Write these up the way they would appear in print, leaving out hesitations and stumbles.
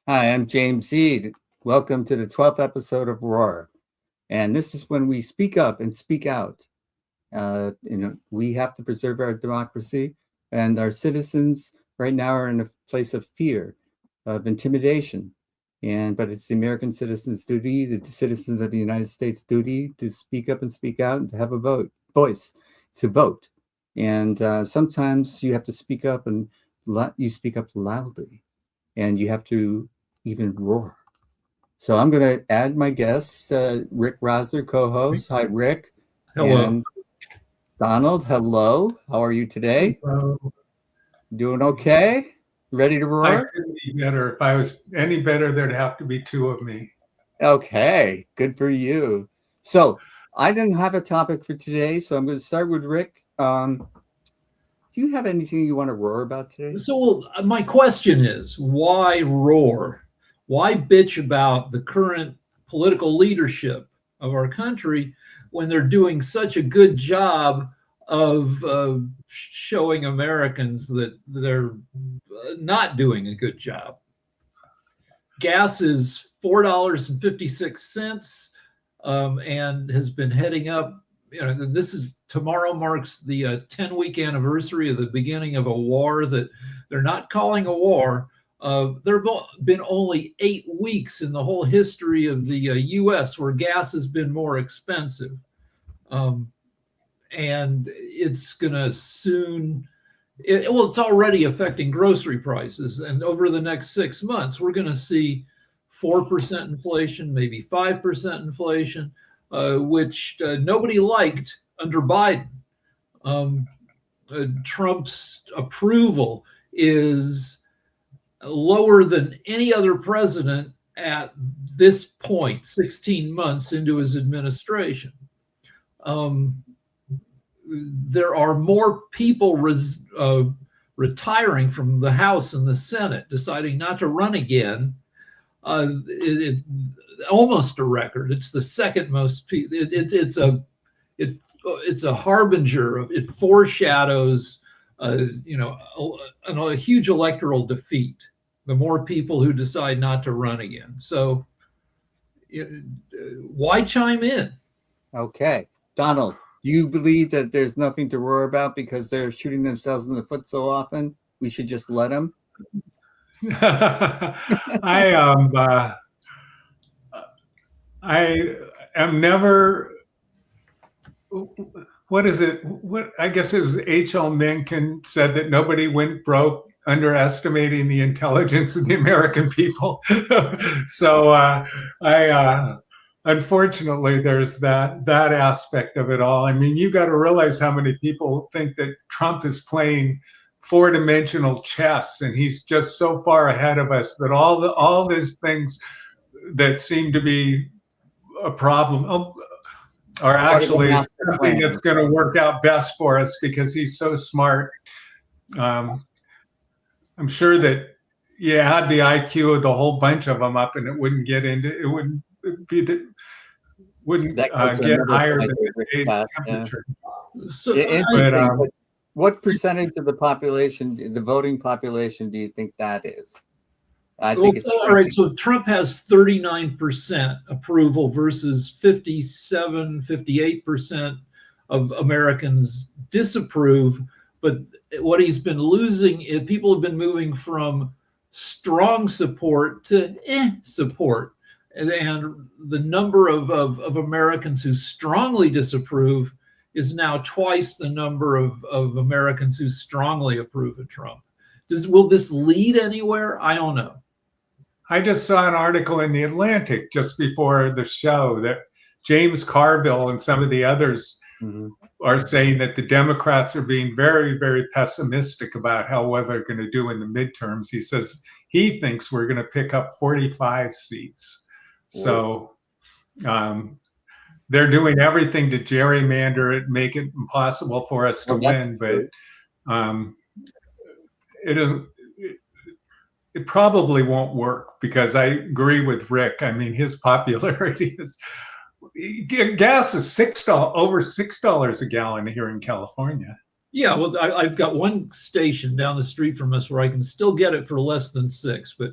Hi, I'm James Eade. Welcome to the 12th episode of Roar. And this is when we speak up and speak out. We have to preserve our democracy, and our citizens right now are in a place of fear, of intimidation. But it's the American citizens' duty, the citizens of the United States' duty to speak up and speak out and to have a voice to vote. And sometimes you have to speak up, and you speak up loudly, and you have to even roar. So I'm going to add my guests, Rick Rosner, co-host. Hi, Rick. Hello. And Donald, hello. How are you today? Hello. Doing okay? Ready to roar? I couldn't be better. If I was any better, there'd have to be two of me. Okay, good for you. So I didn't have a topic for today, so I'm going to start with Rick. Do you have anything you want to roar about today? So my question is, why roar? Why bitch about the current political leadership of our country when they're doing such a good job of showing Americans that they're not doing a good job? Gas is $4.56 and has been heading up. Tomorrow marks the 10-week anniversary of the beginning of a war that they're not calling a war. There have been only 8 weeks in the whole history of the U.S. where gas has been more expensive. And it's going to soon, it's already affecting grocery prices. And over the next 6 months, we're going to see 4% inflation, maybe 5% inflation, which nobody liked under Biden. Trump's approval is lower than any other president at this point, 16 months into his administration. There are more people retiring from the House and the Senate, deciding not to run again. Almost a record. It's the second most. It's a harbinger of, it foreshadows, a huge electoral defeat. The more people who decide not to run again. So, why chime in? Okay, Donald, do you believe that there's nothing to roar about because they're shooting themselves in the foot so often? We should just let them. I am never. What is it? I guess it was H.L. Mencken said that nobody went broke underestimating the intelligence of the American people. So unfortunately, there's that aspect of it all. I mean, you got to realize how many people think that Trump is playing four-dimensional chess, and he's just so far ahead of us that all these things that seem to be a problem are actually something that's going to work out best for us because he's so smart. I'm sure that you had the IQ of the whole bunch of them up, and it wouldn't get get higher than today's temperature. Yeah. So, what percentage of the population, the voting population, do you think that is? All right. So Trump has 39% approval versus 58% of Americans disapprove. But what he's been losing is people have been moving from strong support to support. And the number of Americans who strongly disapprove is now twice the number of Americans who strongly approve of Trump. Will this lead anywhere? I don't know. I just saw an article in The Atlantic just before the show that James Carville and some of the others are saying that the Democrats are being very, very pessimistic about how well they're going to do in the midterms. He says he thinks we're going to pick up 45 seats. So they're doing everything to gerrymander it, make it impossible for us to win. But it isn't. It probably won't work because I agree with Rick. I mean, his popularity is, gas is over $6 a gallon here in California. Yeah, well, I've got one station down the street from us where I can still get it for less than $6, but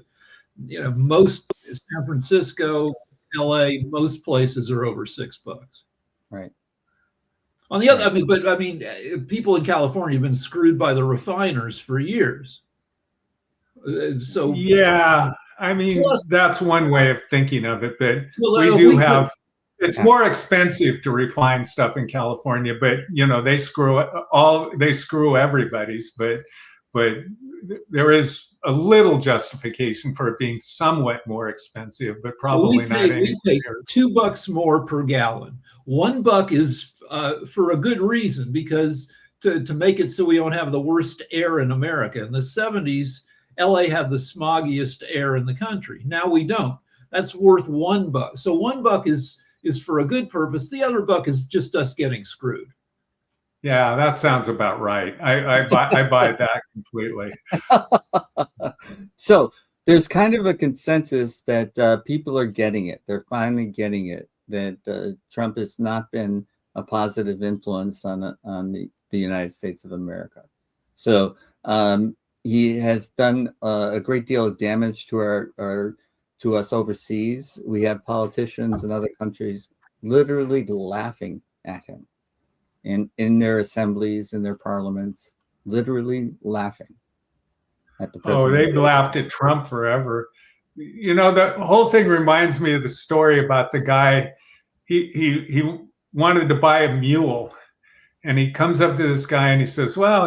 most San Francisco, LA, most places are over $6. Right. On the other, people in California have been screwed by the refiners for years. So yeah, I mean, plus, that's one way of thinking of it, but well, we do have, it's more expensive to refine stuff in California, but they screw everybody's, but there is a little justification for it being somewhat more expensive, but probably not anywhere. We pay $2 more per gallon. $1 is for a good reason, because to make it so we don't have the worst air in America. In the 70s, LA had the smoggiest air in the country. Now we don't. That's worth $1. So $1 is for a good purpose. The other $1 is just us getting screwed. Yeah, that sounds about right. I buy that completely. So there's kind of a consensus that people are getting it. They're finally getting it, that Trump has not been a positive influence on the United States of America. So he has done a great deal of damage to us overseas. We have politicians in other countries literally laughing at him in their assemblies, in their parliaments, literally laughing at the president. Oh, they've laughed at Trump forever. The whole thing reminds me of the story about the guy. He wanted to buy a mule, and he comes up to this guy and he says, well,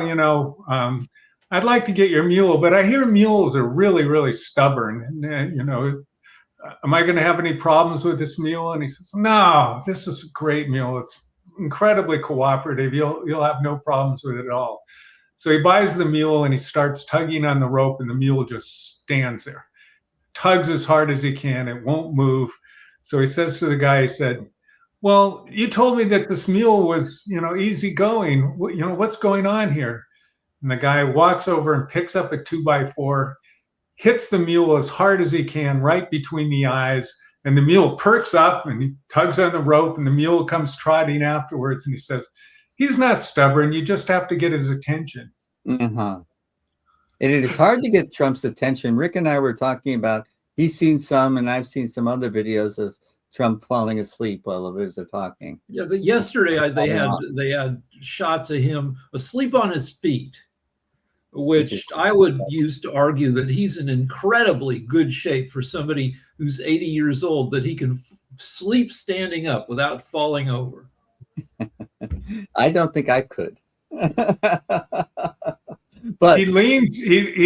I'd like to get your mule, but I hear mules are really, really stubborn. Am I going to have any problems with this mule? And he says, no, this is a great mule. It's incredibly cooperative. You'll have no problems with it at all. So he buys the mule and he starts tugging on the rope, and the mule just stands there, tugs as hard as he can. It won't move. So he says to the guy, he said, well, you told me that this mule was, easy going. What's going on here? And the guy walks over and picks up a 2x4, hits the mule as hard as he can right between the eyes. And the mule perks up and he tugs on the rope, and the mule comes trotting afterwards. And he says, he's not stubborn. You just have to get his attention. Uh-huh. And it is hard to get Trump's attention. Rick and I were talking about, he's seen some, and I've seen some other videos of Trump falling asleep while others are talking. Yeah, but yesterday they had shots of him asleep on his feet, which I would use to argue that he's in incredibly good shape for somebody who's 80 years old, that he can sleep standing up without falling over. I don't think I could. But he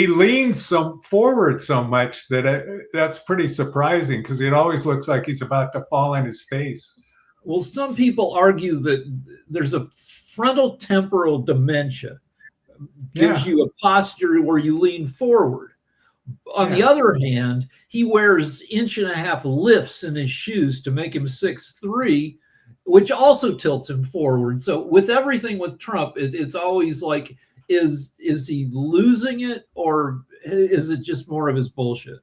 leans forward so much that that's pretty surprising, because it always looks like he's about to fall on his face. Well, some people argue that there's a frontal temporal dementia, gives you a posture where you lean forward. On the other hand, he wears 1.5 inch lifts in his shoes to make him 6'3", which also tilts him forward. So with everything with Trump, it's always like, is he losing it, or is it just more of his bullshit?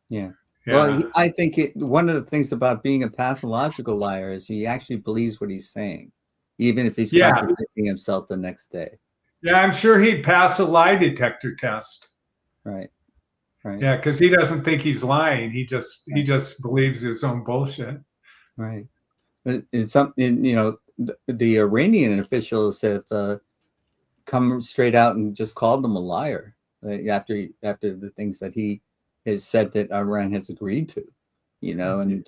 Yeah. Well, I think one of the things about being a pathological liar is he actually believes what he's saying, even if he's contradicting himself the next day. Yeah, I'm sure he'd pass a lie detector test. Right. Yeah, because he doesn't think he's lying. He just believes his own bullshit. Right. The Iranian officials have come straight out and just called him a liar after the things that he has said that Iran has agreed to, and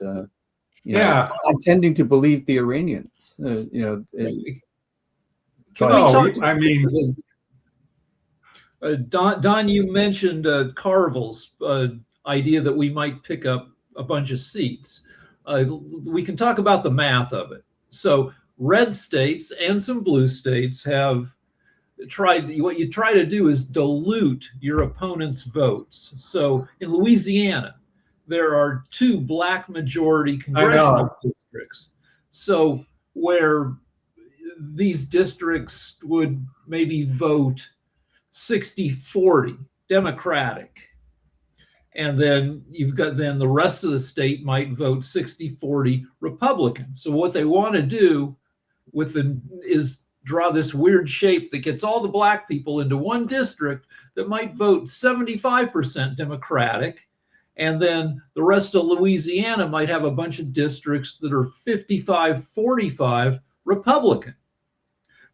I'm tending to believe the Iranians. Don, you mentioned Carville's idea that we might pick up a bunch of seats. We can talk about the math of it. So red states and some blue states have tried. What you try to do is dilute your opponent's votes. So in Louisiana, there are 2 black majority congressional districts. So where these districts would maybe vote 60-40 Democratic, and then you've got the rest of the state might vote 60-40 Republican. So what they want to do is draw this weird shape that gets all the black people into one district that might vote 75% Democratic. And then the rest of Louisiana might have a bunch of districts that are 55-45 Republican.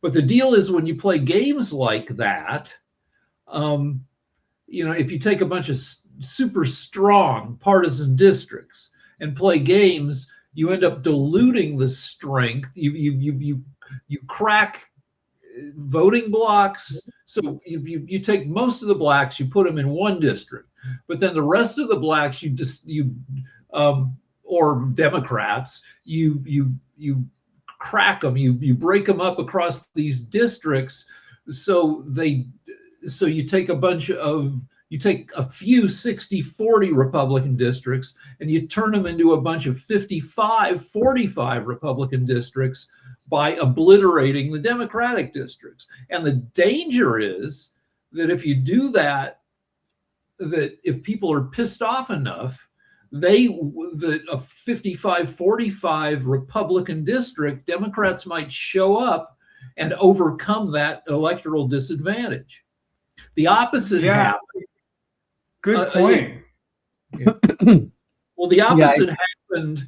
But the deal is when you play games like that, if you take a bunch of super strong partisan districts and play games, you end up diluting the strength. You crack voting blocks. So you take most of the blacks, you put them in one district, but then the rest of the blacks or Democrats, you crack them, you break them up across these districts. So you take a few 60-40 Republican districts and you turn them into a bunch of 55-45 Republican districts by obliterating the Democratic districts. And the danger is that if you do that, that if people are pissed off enough, that a 55-45 Republican district, Democrats might show up and overcome that electoral disadvantage. The opposite happened. Good point. Well, the opposite happened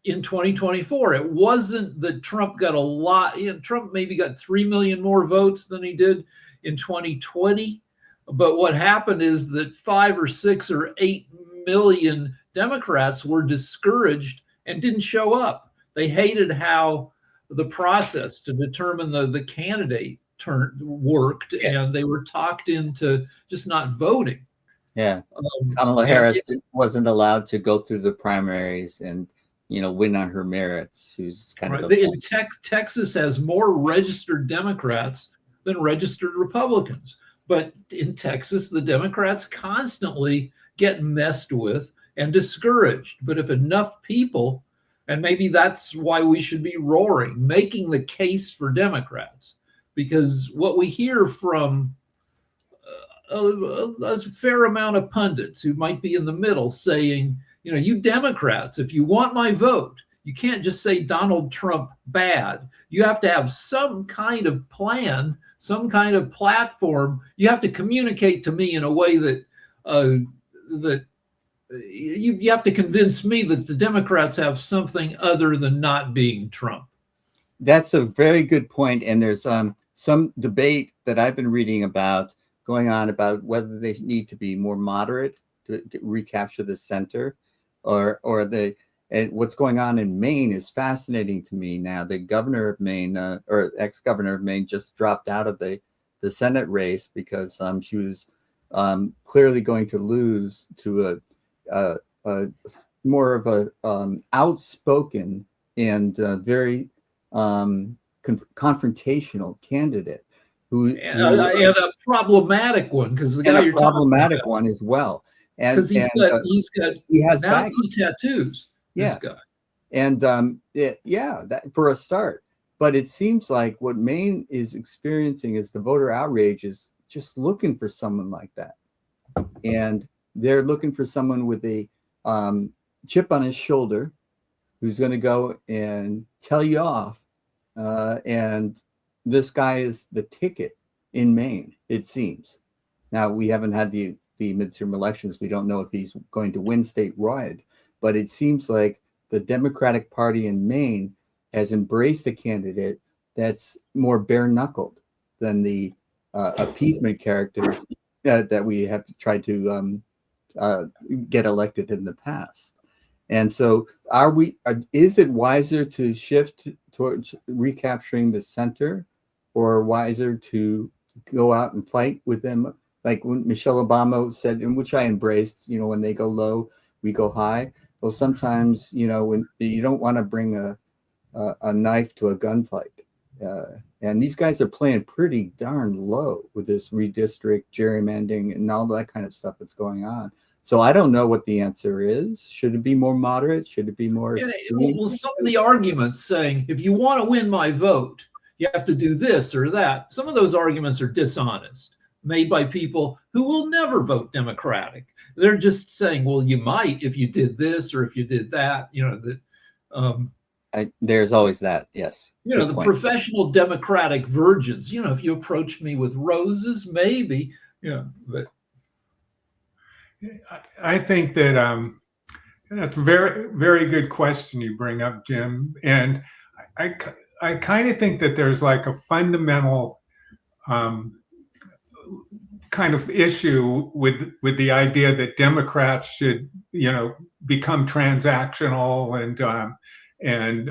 in 2024. It wasn't that Trump got a lot. Trump maybe got 3 million more votes than he did in 2020. But what happened is that 5 or 6 or 8 million Democrats were discouraged and didn't show up. They hated how the process to determine the candidate worked, and they were talked into just not voting. Yeah, Kamala Harris wasn't allowed to go through the primaries and win on her merits. Who's kind of Texas has more registered Democrats than registered Republicans, but in Texas the Democrats constantly get messed with and discouraged. But if enough people, and maybe that's why we should be roaring, making the case for Democrats, because what we hear from a fair amount of pundits who might be in the middle saying, you Democrats, if you want my vote, you can't just say Donald Trump bad. You have to have some kind of plan, some kind of platform. You have to communicate to me in a way that you have to convince me that the Democrats have something other than not being Trump. That's a very good point. And there's some debate that I've been reading about going on about whether they need to be more moderate to recapture the center, or and what's going on in Maine is fascinating to me now. The governor of Maine, or ex-governor of Maine, just dropped out of the Senate race because she was clearly going to lose to a more of a outspoken and very confrontational candidate and a problematic one, because the guy you're problematic one as well, and because he has Nazi tattoos. Yeah, this guy. And that for a start. But it seems like what Maine is experiencing is the voter outrage is just looking for someone like that, and they're looking for someone with a chip on his shoulder who's going to go and tell you off. And this guy is the ticket in Maine, it seems. Now, we haven't had the midterm elections. We don't know if he's going to win statewide, but it seems like the Democratic Party in Maine has embraced a candidate that's more bare-knuckled than the appeasement characters that we have tried to get elected in the past. And so is it wiser to shift towards recapturing the center, or wiser to go out and fight with them? Like when Michelle Obama said, and which I embraced, when they go low, we go high. Well, sometimes, when you don't want to bring a knife to a gunfight. And these guys are playing pretty darn low with this redistrict, gerrymandering, and all that kind of stuff that's going on. So I don't know what the answer is. Should it be more moderate? Should it be more? Well, some of the arguments saying, if you want to win my vote, you have to do this or that. Some of those arguments are dishonest, made by people who will never vote Democratic. They're just saying, well, you might if you did this or if you did that. There's always that. Yes. You know, Good the point. professional Democratic virgins. You know, if you approach me with roses, maybe. But I think that that's a very, very good question you bring up, Jim. And I kind of think that there's like a fundamental kind of issue with the idea that Democrats should, become transactional and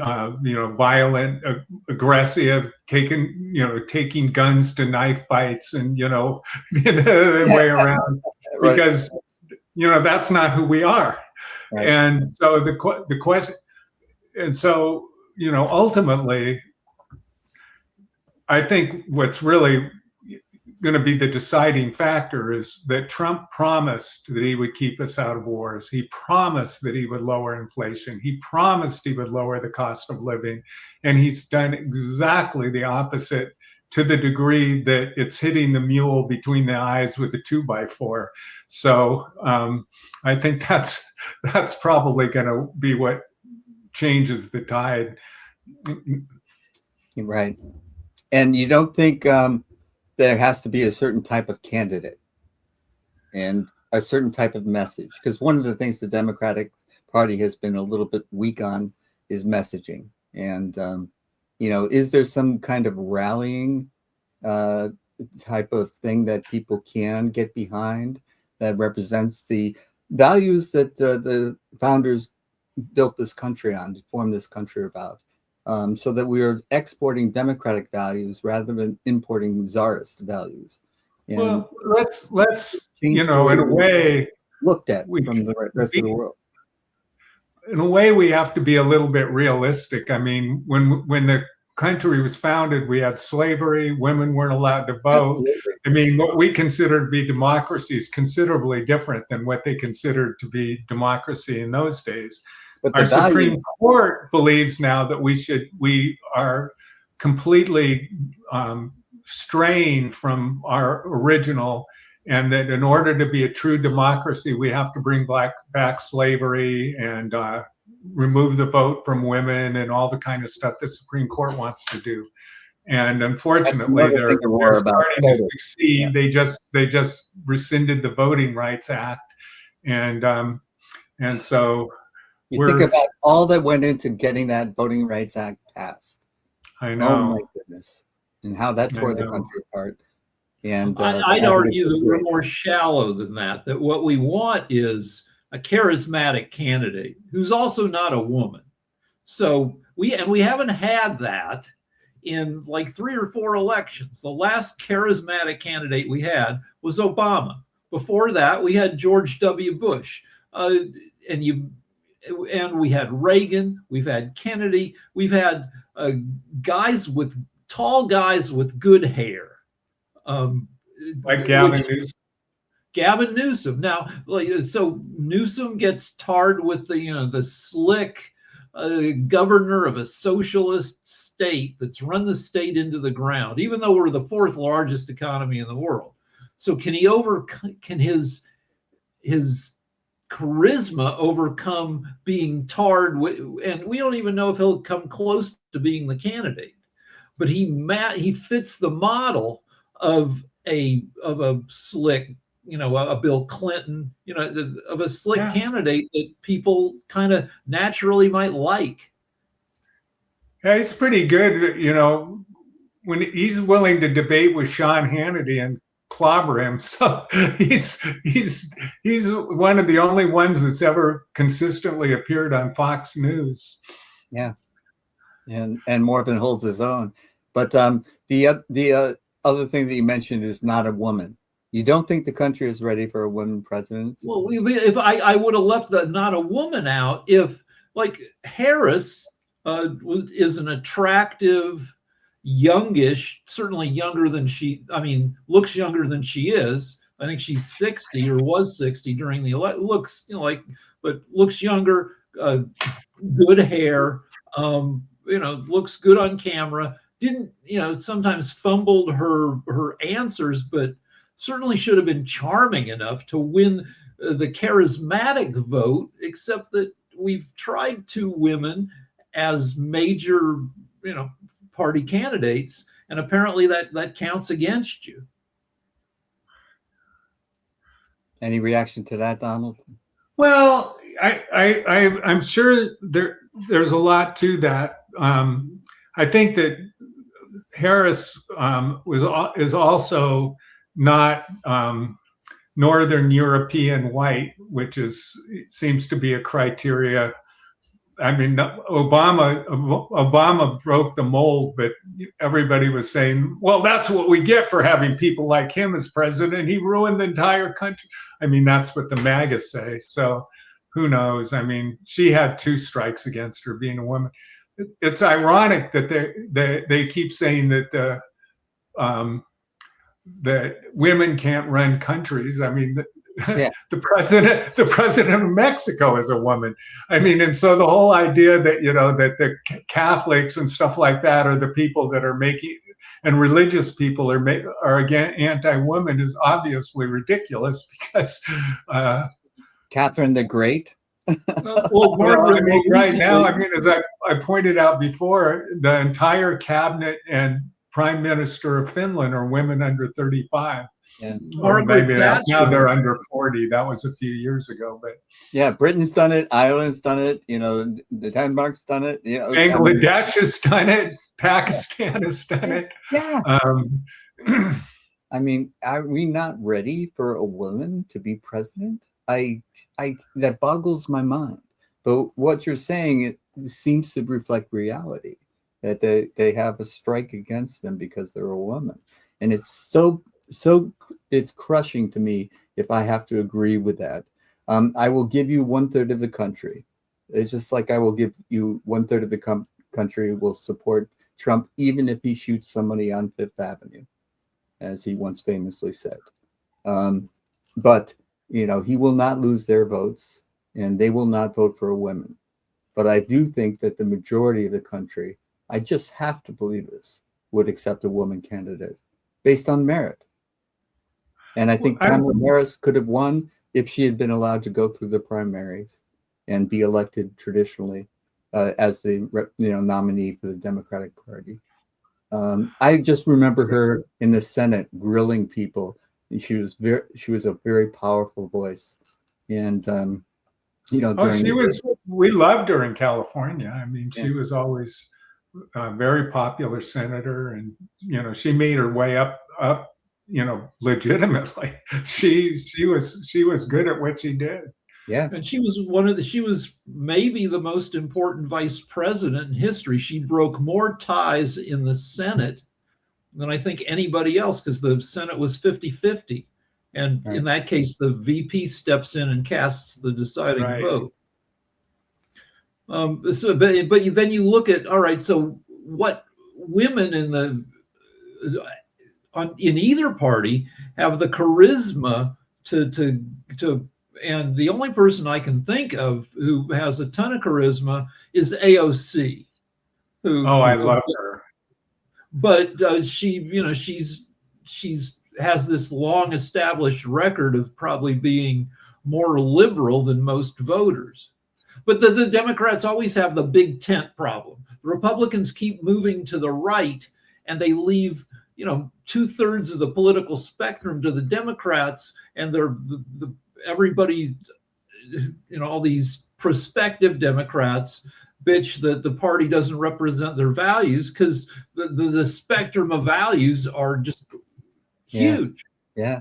violent, aggressive, taking guns to knife fights and the other way around, Right. because that's not who we are. Right. And so the question, and so ultimately, I think what's really going to be the deciding factor is that Trump promised that he would keep us out of wars. He promised that he would lower inflation. He promised he would lower the cost of living. And he's done exactly the opposite, to the degree that it's hitting the mule between the eyes with a 2x4. So I think that's probably going to be what changes the tide. Right. And you don't think there has to be a certain type of candidate and a certain type of message? Because one of the things the Democratic Party has been a little bit weak on is messaging. And, is there some kind of rallying type of thing that people can get behind that represents the values that the founders built this country on, formed this country about? So that we are exporting democratic values rather than importing czarist values. And well, let's in a way, looked at from the rest of the world. In a way, we have to be a little bit realistic. I mean, when the country was founded, we had slavery. Women weren't allowed to vote. Absolutely. I mean, what we consider to be democracy is considerably different than what they considered to be democracy in those days. But our Supreme Court believes now that we are completely strained from our original, and that in order to be a true democracy, we have to bring back slavery and remove the vote from women and all the kind of stuff the Supreme Court wants to do. And unfortunately, they're starting to succeed. Yeah. They just rescinded the Voting Rights Act, and so. You think about all that went into getting that Voting Rights Act passed. I know. Oh my goodness. And how that tore the country apart. And I'd argue that we're more shallow than that, that what we want is a charismatic candidate who's also not a woman. So we haven't had that in like 3 or 4 elections. The last charismatic candidate we had was Obama. Before that, we had George W. Bush. And we had Reagan, we've had Kennedy, we've had tall guys with good hair. Like Gavin Newsom. Gavin Newsom. Now, so Newsom gets tarred with the slick governor of a socialist state that's run the state into the ground, even though we're the 4th largest economy in the world. So can his charisma overcome being tarred with, and we don't even know if he'll come close to being the candidate, but he fits the model of a slick, a Bill Clinton, of a slick candidate that people kind of naturally might like. Yeah, he's pretty good, when he's willing to debate with Sean Hannity and clobber him. So he's one of the only ones that's ever consistently appeared on Fox News. Yeah, and Morvan holds his own. But the other thing that you mentioned is not a woman. You don't think the country is ready for a woman president? Well, if I would have left the not a woman out, if like Harris is an attractive, youngish, certainly younger than looks younger than she is. I think she's 60 or was 60 during the election. Looks but looks younger, good hair, looks good on camera. Didn't, sometimes fumbled her answers, but certainly should have been charming enough to win the charismatic vote, except that we've tried 2 women as major, party candidates, and apparently that counts against you. Any reaction to that, Donald? Well, I'm sure there's a lot to that. I think that Harris is also not Northern European white, which seems to be a criteria. I mean, Obama broke the mold, but everybody was saying, well, that's what we get for having people like him as president. He ruined the entire country. I mean, that's what the MAGA say. So who knows? I mean, she had 2 strikes against her being a woman. It's ironic that they keep saying that that women can't run countries. I mean, Yeah. the president of Mexico is a woman. I mean, and so the whole idea that that the Catholics and stuff like that are the people that are making, and religious people are again anti-women is obviously ridiculous, because Catherine the Great. well, I mean, right now, I mean, as I pointed out before, the entire cabinet and prime minister of Finland are women under 35. Yeah. Maybe now they're under 40. That was a few years ago, but yeah, Britain's done it. Ireland's done it. The Denmark's done it. Bangladesh has done it. Pakistan has done it. Yeah. I mean, are we not ready for a woman to be president? That boggles my mind. But what you're saying, it seems to reflect reality, that they have a strike against them because they're a woman, and it's so it's crushing to me if I have to agree with that. I will give you 1/3 of the country. It's just like I will give you 1/3 of the country will support Trump, even if he shoots somebody on Fifth Avenue, as he once famously said. But he will not lose their votes, and they will not vote for a woman. But I do think that the majority of the country, I just have to believe this, would accept a woman candidate based on merit. And I think Kamala Harris could have won if she had been allowed to go through the primaries and be elected traditionally as the nominee for the Democratic Party. I just remember her in the Senate grilling people. She was a very powerful voice, and we loved her in California. I mean, she was always a very popular senator, and she made her way up legitimately. She was good at what she did. Yeah. And she was maybe the most important vice president in history. She broke more ties in the Senate than I think anybody else, because the Senate was 50-50. And right. In that case, the VP steps in and casts the deciding vote. But then you look at, all right, so what women in either party have the charisma to and the only person I can think of who has a ton of charisma is AOC. I love her. But she has this long established record of probably being more liberal than most voters. But the Democrats always have the big tent problem. The Republicans keep moving to the right, and they leave 2/3 of the political spectrum to the Democrats, and everybody, all these prospective Democrats bitch that the party doesn't represent their values, because the spectrum of values are just huge. Yeah.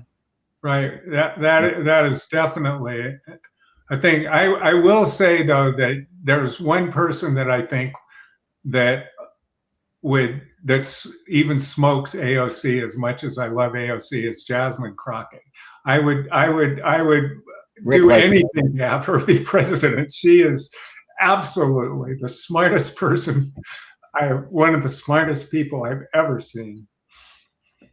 Right. That is definitely. I think I will say, though, that there's one person that I think that even smokes AOC as much as I love AOC is Jasmine Crockett. I would do anything to have her be president. She is absolutely the smartest person. One of the smartest people I've ever seen.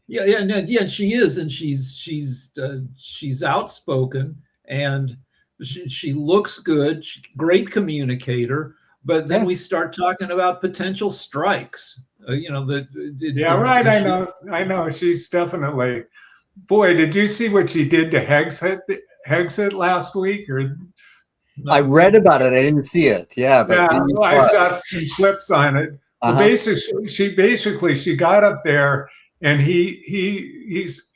Yeah, she is, and she's outspoken, and she looks good. Great communicator. But then we start talking about potential strikes. Right. I know. She's definitely. Boy, did you see what she did to Hegseth last week? Or I read about it. I didn't see it. Yeah, but Yeah, I saw some clips on it. Well, basically, she got up there, and he's,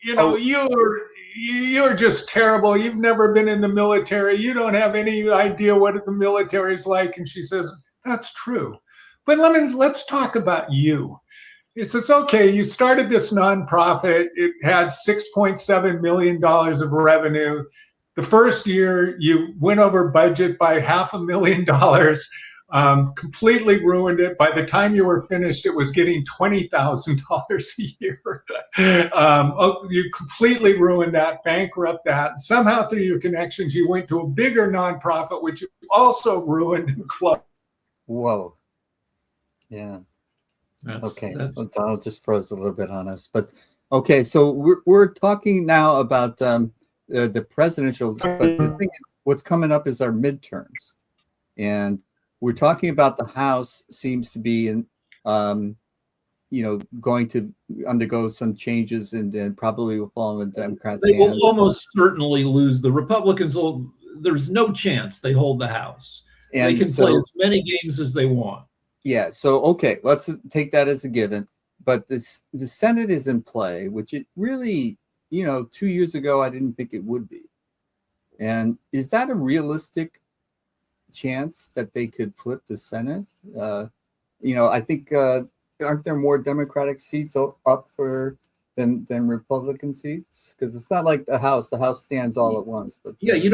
you're just terrible. You've never been in the military. You don't have any idea what the military's like. And she says, that's true. But let's talk about you. It says, okay, you started this nonprofit. It had $6.7 million of revenue. The first year, you went over budget by $500,000, completely ruined it. By the time you were finished, it was getting $20,000 a year. You completely ruined that, bankrupt that. Somehow, through your connections, you went to a bigger nonprofit, which you also ruined and closed. Whoa. Yeah. Okay. I'll just froze a little bit on us, but okay. So we're talking now about the presidential, but the thing is, what's coming up is our midterms, and we're talking about the House seems to be going to undergo some changes, and then probably will fall in the Democrats' They will hands. almost certainly lose. The Republicans will. There's no chance they hold the House. And they can play as many games as they want. Yeah. So okay, let's take that as a given. But the Senate is in play, which it really, 2 years ago, I didn't think it would be. And is that a realistic chance that they could flip the Senate? I think aren't there more Democratic seats up for than Republican seats? Because it's not like the House. The House stands all at once. But yeah, you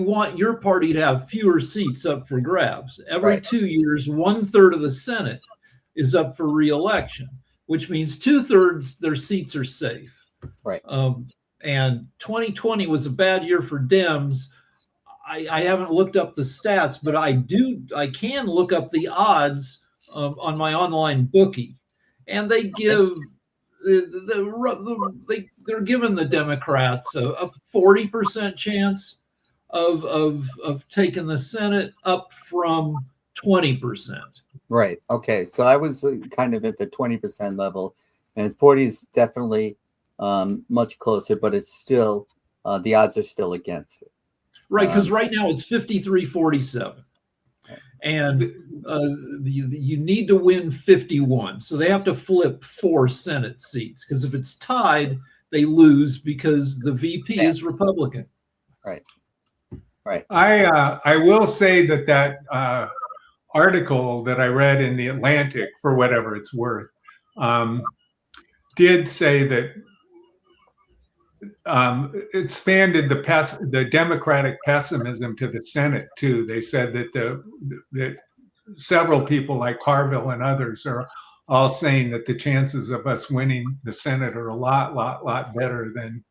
want your party to have fewer seats up for grabs. Every 2 years, 1/3 of the Senate is up for re-election, which means 2/3 their seats are safe. Right. And 2020 was a bad year for Dems. I haven't looked up the stats, but I can look up the odds on my online bookie, and they give they're giving the Democrats a 40% chance of taking the Senate, up from 20%. Right. Okay. So I was kind of at the 20% level, and 40 is definitely much closer, but it's still the odds are still against it. Right, because right now it's 53-47, and you need to win 51. So they have to flip 4 Senate seats, because if it's tied, they lose because the VP is Republican. Right. Right. I will say that article that I read in the Atlantic, for whatever it's worth, did say that expanded the Democratic pessimism to the Senate too. They said that several people like Carville and others are all saying that the chances of us winning the Senate are a lot better than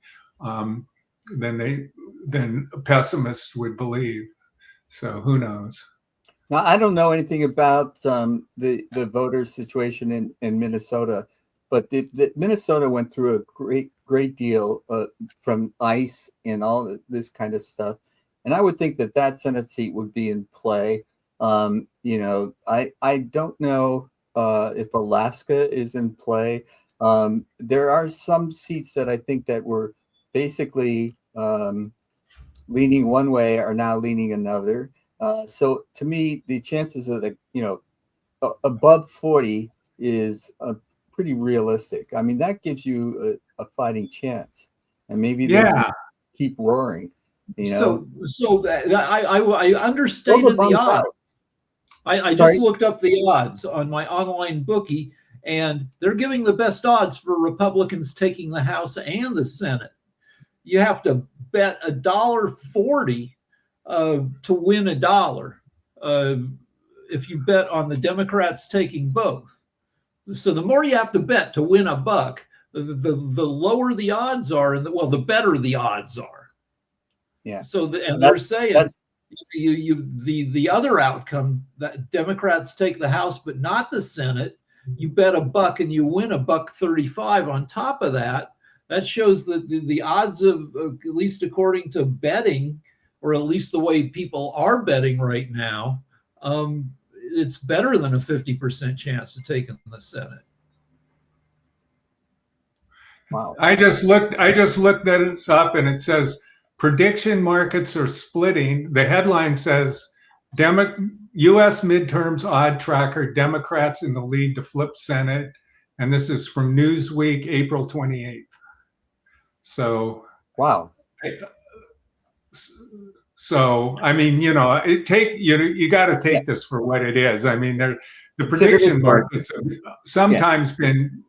pessimists would believe. So who knows? Now, I don't know anything about the voter situation in Minnesota, but Minnesota went through a great deal from ICE and all this kind of stuff, and I would think that Senate seat would be in play. I don't know if Alaska is in play. There are some seats that I think that were basically leaning one way are now leaning another. So to me, the chances of above 40 is pretty realistic. I mean, that gives you a fighting chance, and maybe they keep roaring. So I understated the odds. I just looked up the odds on my online bookie, and they're giving the best odds for Republicans taking the House and the Senate. You have to bet $1.40 to win $1 if you bet on the Democrats taking both. So the more you have to bet to win $1, the lower the odds are, and the better the odds are. Yeah. They're saying the other outcome, that Democrats take the House but not the Senate, you bet $1 and you win $1.35 on top of that. That shows that the odds of, at least according to betting, or at least the way people are betting right now, it's better than a 50% chance of taking the Senate. Wow. I just looked that it's up, and it says prediction markets are splitting. The headline says, U.S. midterms odd tracker, Democrats in the lead to flip Senate. And this is from Newsweek, April 28th. So, Wow. So, I mean, you got to take this for what it is. I mean, the prediction markets have sometimes been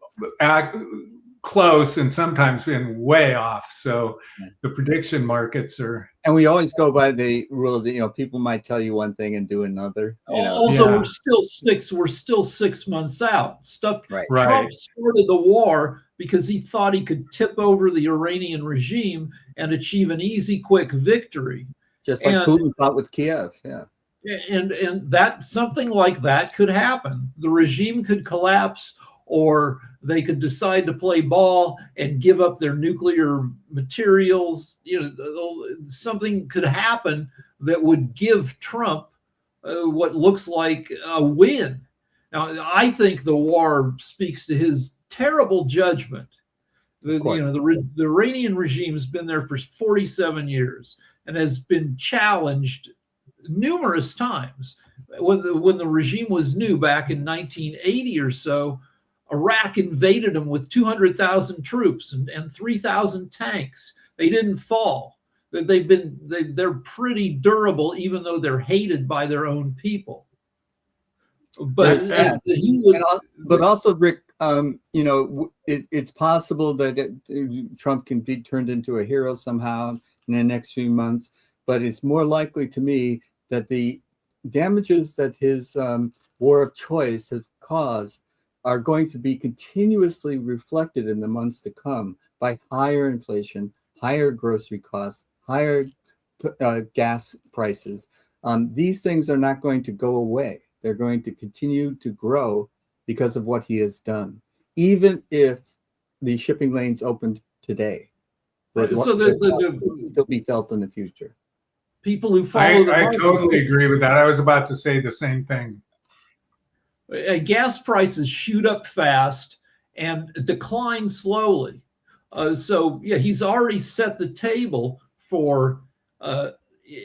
close and sometimes been way off. So the prediction markets are. And we always go by the rule that, people might tell you one thing and do another. Also, we're still 6 months out. Right. Trump started the war because he thought he could tip over the Iranian regime and achieve an easy, quick victory. Just like Putin thought with Kiev. Yeah. And that something like that could happen. The regime could collapse, or they could decide to play ball and give up their nuclear materials. Something could happen that would give Trump what looks like a win. Now, I think the war speaks to his terrible judgment. The Iranian regime's been there for 47 years and has been challenged numerous times. When the regime was new back in 1980 or so, Iraq invaded them with 200,000 troops and 3,000 tanks. They didn't fall. They're pretty durable, even though they're hated by their own people. But also, Rick, it's possible that Trump can be turned into a hero somehow in the next few months. But it's more likely to me that the damages that his war of choice has caused are going to be continuously reflected in the months to come by higher inflation, higher grocery costs, higher gas prices. These things are not going to go away. They're going to continue to grow because of what he has done, even if the shipping lanes opened today. They'll be felt in the future. People who follow I totally agree with that. I was about to say the same thing. Gas prices shoot up fast and decline slowly. He's already set the table for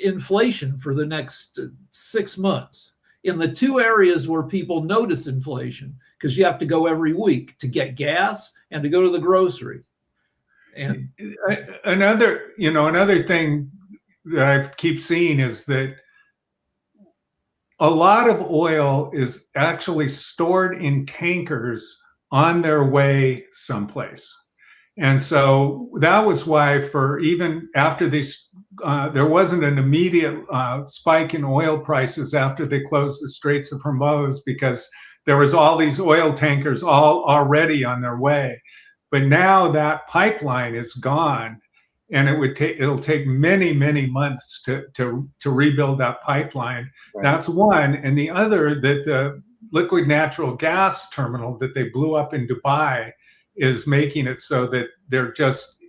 inflation for the next 6 months in the two areas where people notice inflation, because you have to go every week to get gas and to go to the grocery. And another thing that I keep seeing is that a lot of oil is actually stored in tankers on their way someplace. And so that was why even after this, there wasn't an immediate spike in oil prices after they closed the Straits of Hormuz, because there was all these oil tankers all already on their way. But now that pipeline is gone, and it'll take many, many months to rebuild that pipeline. Right. That's one. And the other, that the liquid natural gas terminal that they blew up in Dubai is making it so that there just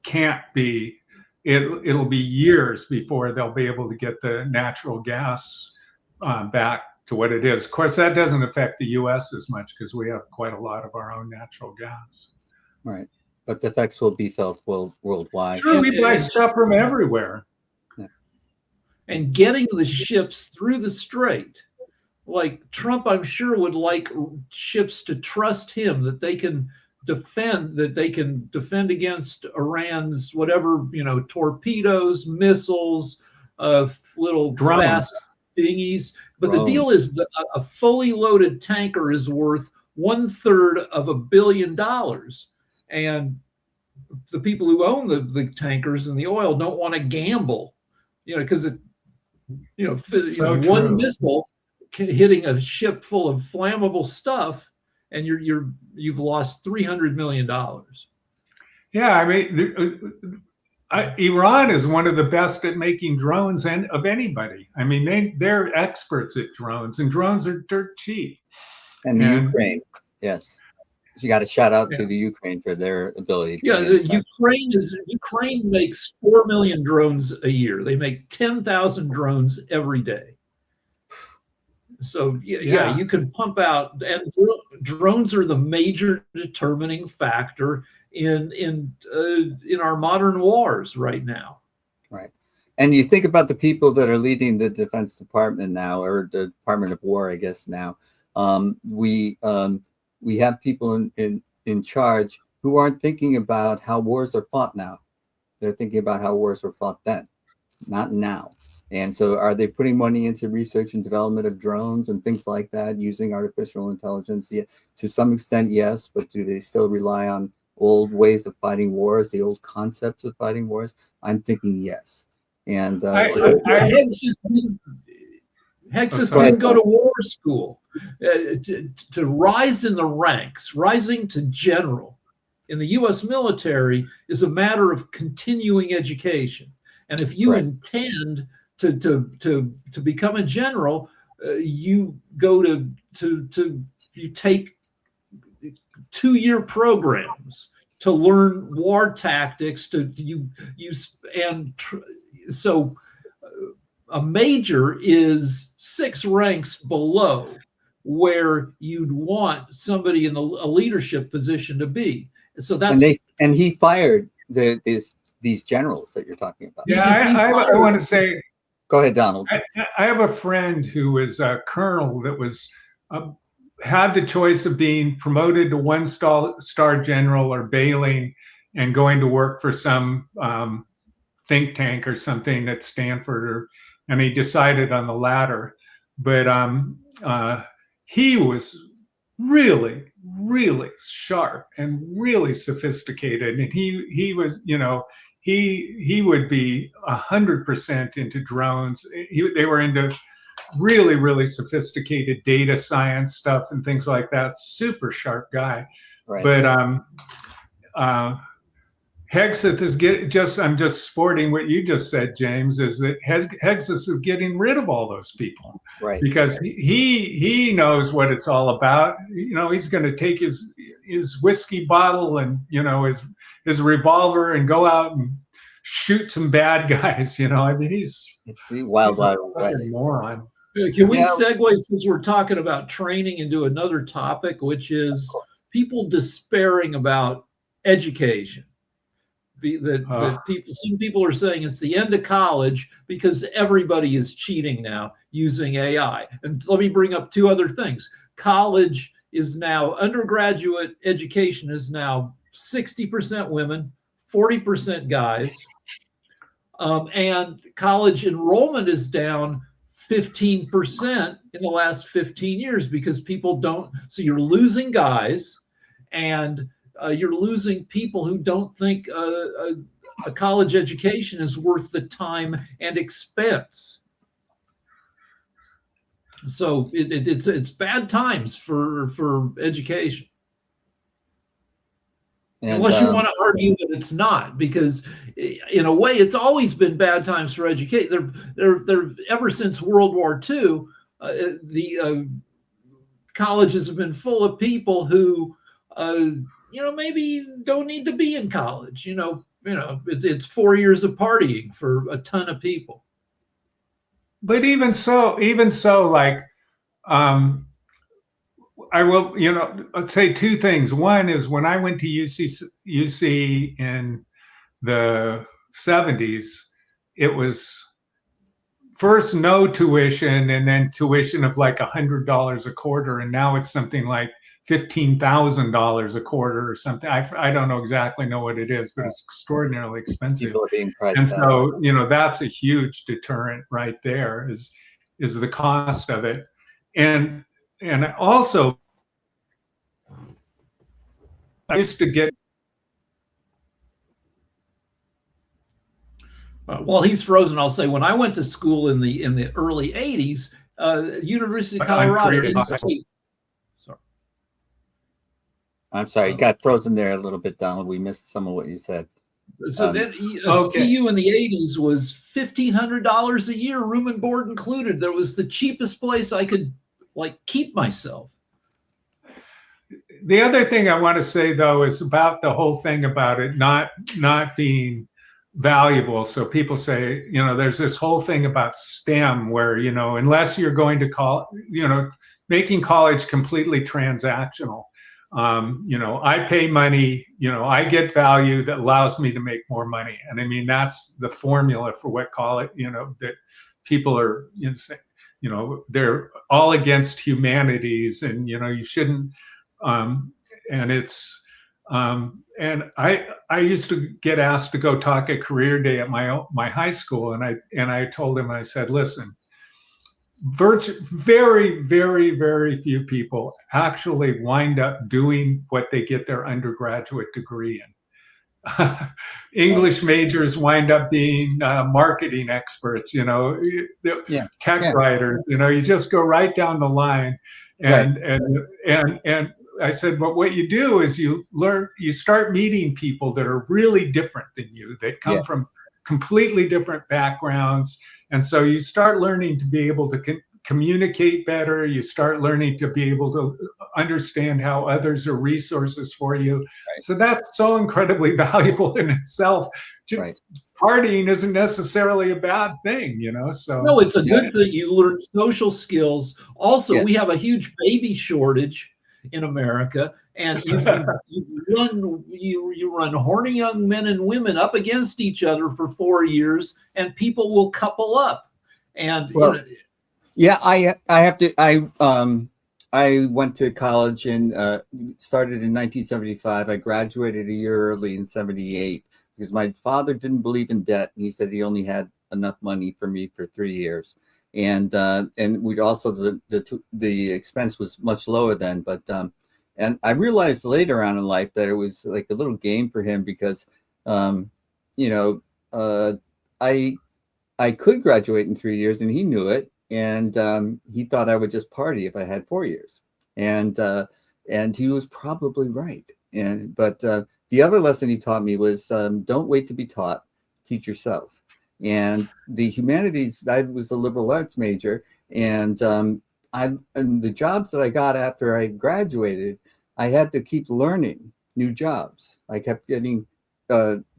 can't be, it'll be years before they'll be able to get the natural gas back to what it is. Of course, that doesn't affect the U.S. as much because we have quite a lot of our own natural gas. Right. But the effects will be felt worldwide. Sure, we buy stuff from everywhere. Yeah. And getting the ships through the strait, like Trump, I'm sure would like ships to trust him that they can defend against Iran's whatever, torpedoes, missiles, little drones, fast dinghies. But the deal is that a fully loaded tanker is worth $1/3 of $1 billion. And the people who own the tankers and the oil don't want to gamble, because one missile hitting a ship full of flammable stuff, and you've lost $300 million. Yeah, I mean, Iran is one of the best at making drones of anybody. I mean, they're experts at drones, and drones are dirt cheap. And Ukraine, yes. You got to shout out to the Ukraine for their ability. Ukraine makes 4 million drones a year. They make 10,000 drones every day. So you can pump out, and drones are the major determining factor in our modern wars right now. Right. And you think about the people that are leading the Defense Department now, or the Department of War, I guess now. We have people in charge who aren't thinking about how wars are fought now. They're thinking about how wars were fought then, not now. And so are they putting money into research and development of drones and things like that using artificial intelligence? Yeah, to some extent, yes, but do they still rely on old ways of fighting wars, the old concepts of fighting wars? I'm thinking yes. And Hexus didn't go to war school. To rise in the ranks, rising to general in the U.S. military is a matter of continuing education. And if you intend to become a general, you go you take 2-year programs to learn war tactics. So a major is 6 ranks below where you'd want somebody in a leadership position to be. So that's and he fired these generals that you're talking about. Yeah, I want to say. Go ahead, Donald. I have a friend who is a colonel that was had the choice of being promoted to 1-star general or bailing and going to work for some think tank or something at Stanford, and he decided on the latter. But he was really, really sharp and really sophisticated, and he was, he would be 100% into drones. They were into really, really sophisticated data science stuff and things like that. Super sharp guy. Right. But Hexus is I'm just sporting what you just said, James, is that Hexus is getting rid of all those people. Right. Because he knows what it's all about. He's going to take his whiskey bottle and, his revolver and go out and shoot some bad guys. I mean, he's wild moron. Can we segue, since we're talking about training, into another topic, which is people despairing about education? Some people are saying it's the end of college because everybody is cheating now using AI. And let me bring up 2 other things. College is now, undergraduate education is now 60% women, 40% guys. And college enrollment is down 15% in the last 15 years because people don't. So you're losing guys, and you're losing people who don't think a college education is worth the time and expense. So it's bad times for education. And, unless you want to argue that it's not, because in a way it's always been bad times for education. They're ever since World War II, the colleges have been full of people who maybe don't need to be in college. It's 4 years of partying for a ton of people. But even so, like, I will, I'd say 2 things. One is when I went to UC in the 70s, it was first no tuition and then tuition of like $100 a quarter. And now it's something like $15,000 a quarter or something. I don't know what it is, but it's extraordinarily expensive. And so, that's a huge deterrent right there is the cost of it. And also, I used to get. While he's frozen, I'll say when I went to school in the early '80s, University of Colorado. I'm sorry, you got frozen there a little bit, Donald. We missed some of what you said. So TU in the 80s was $1,500 a year, room and board included. That was the cheapest place I could keep myself. The other thing I want to say, though, is about the whole thing about it not being valuable. So people say, there's this whole thing about STEM where, unless you're going to making college completely transactional. I pay money, I get value that allows me to make more money. And I mean, that's the formula for what that people are, they're all against humanities, and, you shouldn't, and it's, and I used to get asked to go talk at career day at my high school. And I told him, I said, listen, very, very, very few people actually wind up doing what they get their undergraduate degree in. English majors wind up being marketing experts, tech writers, you just go right down the line. And I said, but what you do is you start meeting people that are really different than you, that come from completely different backgrounds. And so you start learning to be able to communicate better. You start learning to be able to understand how others are resources for you. Right. So that's so incredibly valuable in itself. Right. Partying isn't necessarily a bad thing, so. No, it's a good thing. You learn social skills. Also, we have a huge baby shortage in America, and you run horny young men and women up against each other for 4 years, and people will couple up. And I went to college and started in 1975. I graduated a year early in 78 because my father didn't believe in debt. He said he only had enough money for me for 3 years. And we'd also, the expense was much lower then, but and I realized later on in life that it was like a little game for him because I could graduate in 3 years, and he knew it, and he thought I would just party if I had 4 years, and he was probably right. But the other lesson he taught me was don't wait to be taught, teach yourself. And the humanities, I was a liberal arts major, and the jobs that I got after I graduated, I had to keep learning new jobs. I kept getting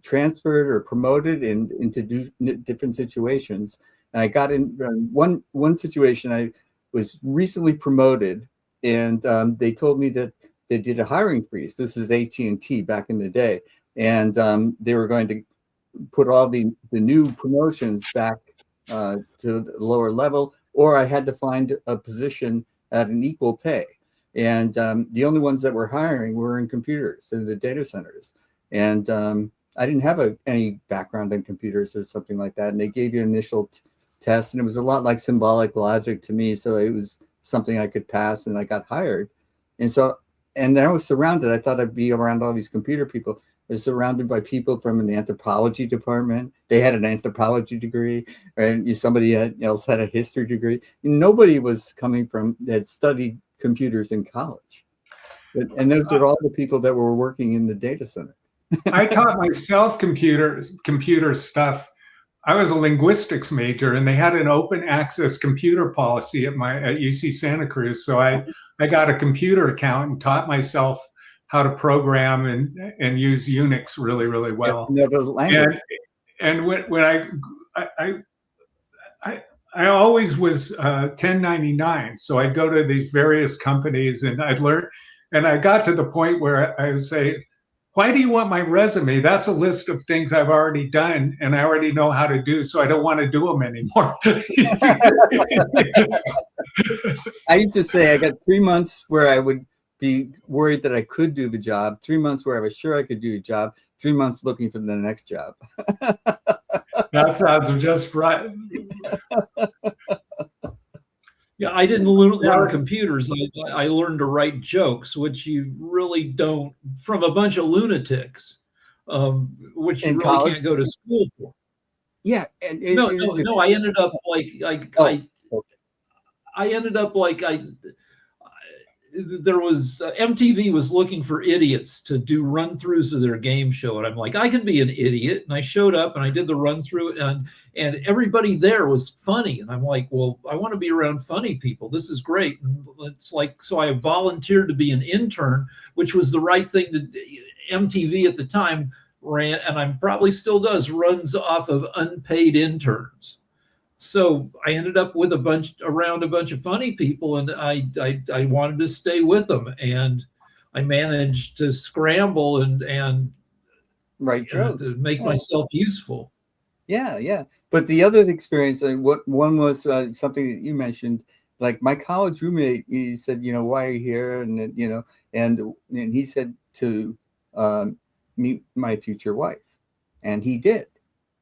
transferred or promoted into different situations. And I got in one situation. I was recently promoted, and they told me that they did a hiring freeze. This is AT&T back in the day, and they were going to put all the new promotions back to the lower level, or I had to find a position at an equal pay. And the only ones that were hiring were in computers in the data centers. And I didn't have any background in computers or something like that. And they gave you an initial test, and it was a lot like symbolic logic to me. So it was something I could pass, and I got hired. And then I was surrounded. I thought I'd be around all these computer people. I was surrounded by people from an anthropology department. They had an anthropology degree, and somebody else had a history degree. And nobody was coming that studied computers in college. And those are all the people that were working in the data center. I taught myself computer stuff. I was a linguistics major, and they had an open access computer policy at UC Santa Cruz. So I got a computer account and taught myself how to program and use Unix really, really well. Another language. And when I always was 1099, so I'd go to these various companies and I'd learn, and I got to the point where I would say, why do you want my resume? That's a list of things I've already done and I already know how to do, so I don't want to do them anymore. I used to say I got 3 months where I would be worried that I could do the job, 3 months where I was sure I could do a job, 3 months looking for the next job. That sounds just right. Yeah, I didn't learn computers. I learned to write jokes, which you really don't, from a bunch of lunatics, which you really can't go to school for. Yeah. No. I ended up there was MTV was looking for idiots to do run-throughs of their game show, and I'm like, I can be an idiot. And I showed up and I did the run-through, and everybody there was funny, and I'm like, well, I want to be around funny people. This is great. And it's like, so I volunteered to be an intern, which was the right thing to. MTV at the time ran, and I'm probably still does, runs off of unpaid interns. So I ended up with around a bunch of funny people, and I wanted to stay with them. And I managed to scramble and Right jokes. to make myself useful. Yeah. But the other experience, what one was something that you mentioned, like my college roommate, he said, why are you here? And, and he said to meet my future wife. And he did.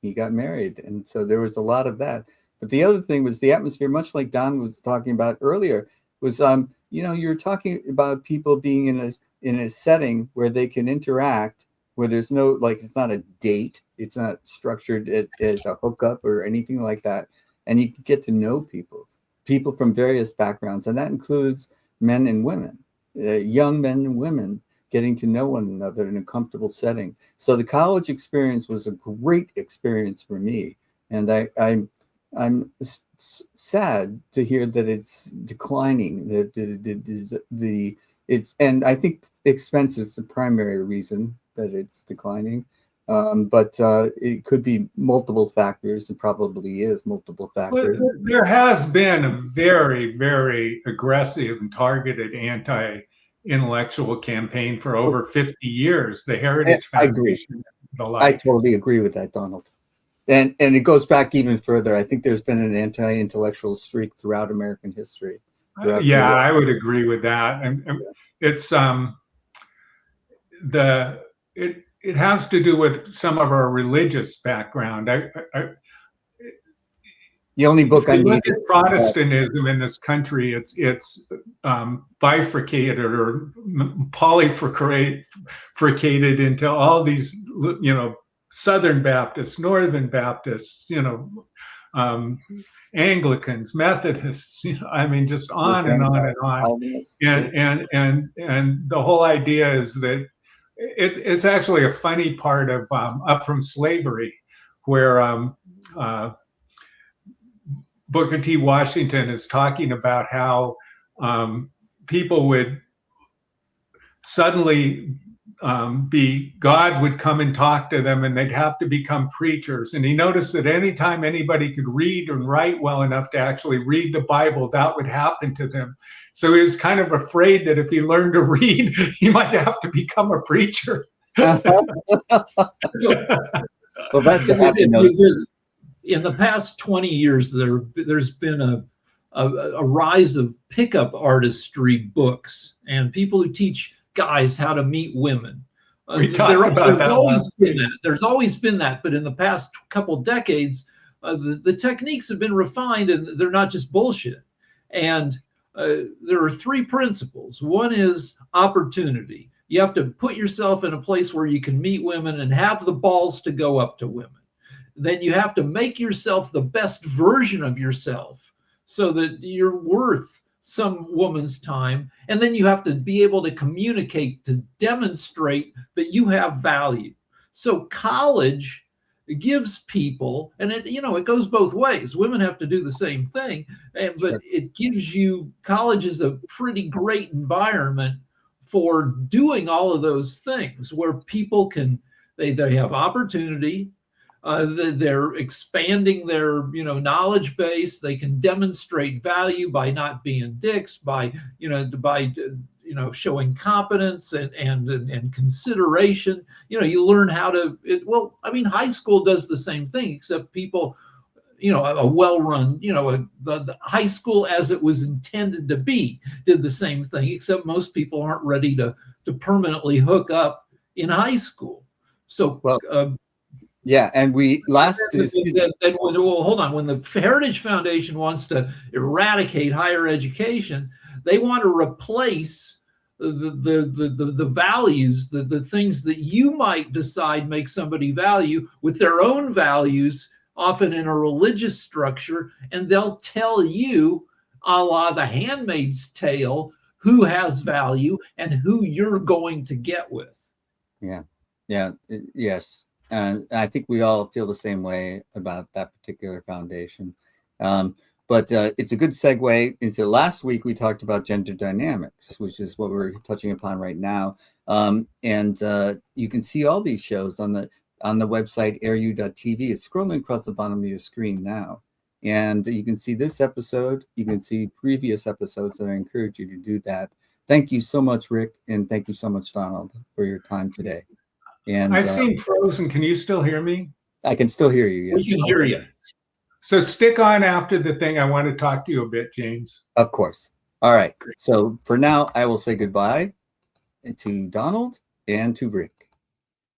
He got married. And so there was a lot of that. But the other thing was the atmosphere, much like Don was talking about earlier, was, you're talking about people being in a setting where they can interact, where there's no, like, it's not a date. It's not structured as a hookup or anything like that. And you can get to know people from various backgrounds. And that includes men and women, young men and women getting to know one another in a comfortable setting. So the college experience was a great experience for me. And I'm sad to hear that it's declining, and I think expense is the primary reason that it's declining. But it could be multiple factors, and probably is multiple factors. Well, there has been a very, very aggressive and targeted anti-intellectual campaign for over 50 years. The Heritage Foundation. I totally agree with that, Donald. And it goes back even further. I think there's been an anti-intellectual streak throughout American history. Yeah, I would agree with that. And it's it has to do with some of our religious background. The only book I need is Protestantism in this country. It's bifurcated or polyfricated into all these, Southern Baptists, Northern Baptists, Anglicans, Methodists. Just on and on and on. And the whole idea is that it's actually a funny part of Up From Slavery, where Booker T. Washington is talking about how people would suddenly God would come and talk to them, and they'd have to become preachers. And he noticed that anytime anybody could read and write well enough to actually read the Bible, that would happen to them. So he was kind of afraid that if he learned to read, he might have to become a preacher. Well, that's in the past 20 years, there's been a rise of pickup artistry books and people who teach guys how to meet women. There's always been that, but in the past couple decades, the techniques have been refined, and they're not just bullshit. And there are three principles. One is opportunity. You have to put yourself in a place where you can meet women and have the balls to go up to women. Then you have to make yourself the best version of yourself so that you're worth some woman's time. And then you have to be able to communicate, to demonstrate that you have value. So college gives people, and it goes both ways. Women have to do the same thing, but it gives you, college is a pretty great environment for doing all of those things where people can, they have opportunity. They're expanding their knowledge base. They can demonstrate value by not being dicks, by showing competence and consideration. You learn how to. High school does the same thing, except people, a well-run, the high school as it was intended to be did the same thing, except most people aren't ready to permanently hook up in high school. So. Yeah, and hold on. When the Heritage Foundation wants to eradicate higher education, they want to replace the values, the things that you might decide make somebody value with their own values, often in a religious structure, and they'll tell you, a la The Handmaid's Tale, who has value and who you're going to get with. Yes. And I think we all feel the same way about that particular foundation. But it's a good segue into last week. We talked about gender dynamics, which is what we're touching upon right now. And you can see all these shows on the website airu.tv. It's scrolling across the bottom of your screen now. And you can see this episode. You can see previous episodes, and I encourage you to do that. thank you so much, Rick, and thank you so much, Donald, for your time today. And I seem frozen. Can you still hear me? I can still hear you. We Yes, can hear you. So stick on after the thing. I want to talk to you a bit, James. of course. All right. So for now, I will say goodbye to Donald and to Rick.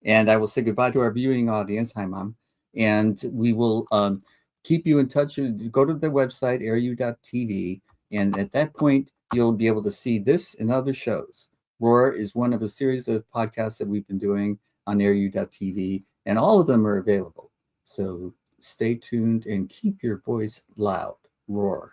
And I will say goodbye to our viewing audience. Hi, Mom. And we will keep you in touch. Go to the website, airu.tv. And at that point, you'll be able to see this and other shows. Roar is one of a series of podcasts that we've been doing on airu.tv, and all of them are available. So stay tuned and keep your voice loud. Roar.